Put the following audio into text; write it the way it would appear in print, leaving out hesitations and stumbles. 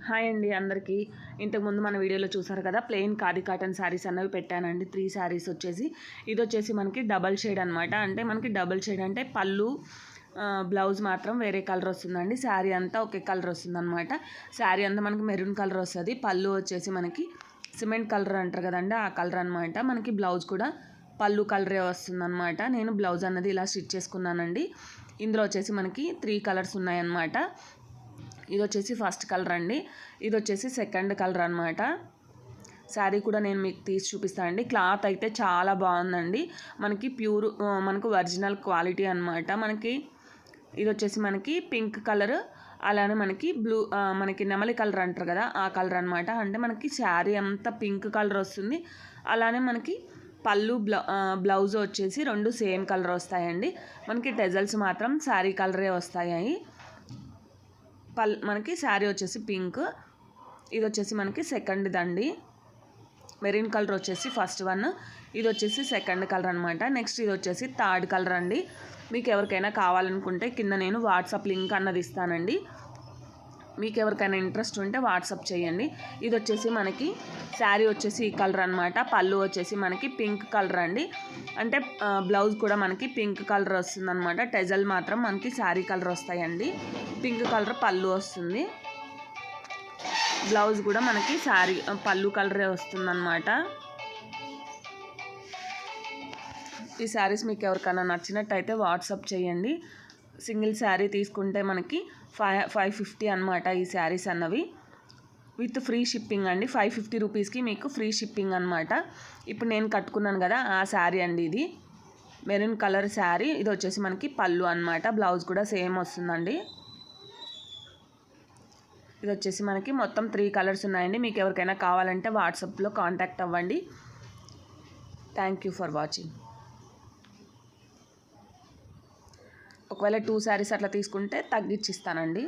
Hi అండి అందరికీ. ఇంతకుముందు మన వీడియోలో చూసారు కదా, ప్లెయిన్ ఖాదీ కాటన్ శారీస్ అన్నవి పెట్టానండి. 3 శారీస్ వచ్చేసి, ఇది వచ్చేసి మనకి డబల్ షేడ్ అనమాట. అంటే మనకి డబల్ షేడ్ అంటే పళ్ళు బ్లౌజ్ మాత్రం వేరే కలర్ వస్తుందండి. శారీ అంతా ఒకే కలర్ వస్తుందన్నమాట. శారీ అంతా మనకి మెరూన్ కలర్ వస్తుంది. పళ్ళు వచ్చేసి మనకి సిమెంట్ కలర్ అంటారు కదండి, ఆ కలర్ అనమాట. మనకి బ్లౌజ్ కూడా పళ్ళు కలరే వస్తుందన్నమాట. నేను బ్లౌజ్ అన్నది ఇలా స్టిచ్ చేసుకున్నానండి. ఇందులో వచ్చేసి మనకి 3 కలర్స్ ఉన్నాయన్నమాట. ఇది వచ్చేసి ఫస్ట్ కలర్ అండి, ఇది వచ్చేసి సెకండ్ కలర్ అనమాట. శారీ కూడా నేను మీకు తీసి చూపిస్తాను అండి. క్లాత్ అయితే చాలా బాగుందండి. మనకి ప్యూర్, మనకు ఒరిజినల్ క్వాలిటీ అనమాట. మనకి ఇది వచ్చేసి మనకి పింక్ కలర్, అలానే మనకి బ్లూ, మనకి నెమలి కలర్ అంటారు కదా, ఆ కలర్ అనమాట. అంటే మనకి శారీ అంతా పింక్ కలర్ వస్తుంది. అలానే మనకి పళ్ళు బ్లౌజ్ వచ్చేసి 2 సేమ్ కలర్ వస్తాయండి. మనకి టెజల్స్ మాత్రం శారీ కలరే వస్తాయి. మనకి శారీ వచ్చేసి పింక్, ఇది వచ్చేసి మనకి సెకండ్ దండి. మెరీన్ కలర్ వచ్చేసి ఫస్ట్ వన్, ఇది వచ్చేసి సెకండ్ కలర్ అనమాట. నెక్స్ట్ ఇది వచ్చేసి థర్డ్ కలర్ అండి. మీకు ఎవరికైనా కావాలనుకుంటే కింద నేను వాట్సాప్ లింక్ అన్నది ఇస్తానండి. మీకు ఎవరికైనా ఇంట్రెస్ట్ ఉంటే వాట్సాప్ చేయండి. ఇది వచ్చేసి మనకి శారీ వచ్చేసి ఈ కలర్ అనమాట. పళ్ళు వచ్చేసి మనకి పింక్ కలర్ అండి. అంటే బ్లౌజ్ కూడా మనకి పింక్ కలర్ వస్తుందన్నమాట. టెజల్ మాత్రం మనకి శారీ కలర్ వస్తాయండి. పింక్ కలర్ పళ్ళు వస్తుంది. బ్లౌజ్ కూడా మనకి శారీ పళ్ళు కలరే వస్తుందన్నమాట. ఈ శారీస్ మీకు ఎవరికైనా నచ్చినట్టయితే వాట్సాప్ చేయండి. సింగిల్ శారీ తీసుకుంటే మనకి 550 అనమాట ఈ శారీస్ అన్నవి. విత్ ఫ్రీ షిప్పింగ్ అండి. 550 రూపీస్కి మీకు ఫ్రీ షిప్పింగ్ అనమాట. ఇప్పుడు నేను కట్టుకున్నాను కదా ఆ శారీ అండి, ఇది మెరూన్ కలర్ శారీ. ఇది వచ్చేసి మనకి పళ్ళు అనమాట. బ్లౌజ్ కూడా సేమ్ వస్తుందండి. ఇది వచ్చేసి మనకి మొత్తం 3 కలర్స్ ఉన్నాయండి. మీకు ఎవరికైనా కావాలంటే వాట్సాప్లో కాంటాక్ట్ అవ్వండి. Thank you for watching. ఒకవేళ 2 శారీస్ అట్లా తీసుకుంటే తగ్గించిస్తానండి.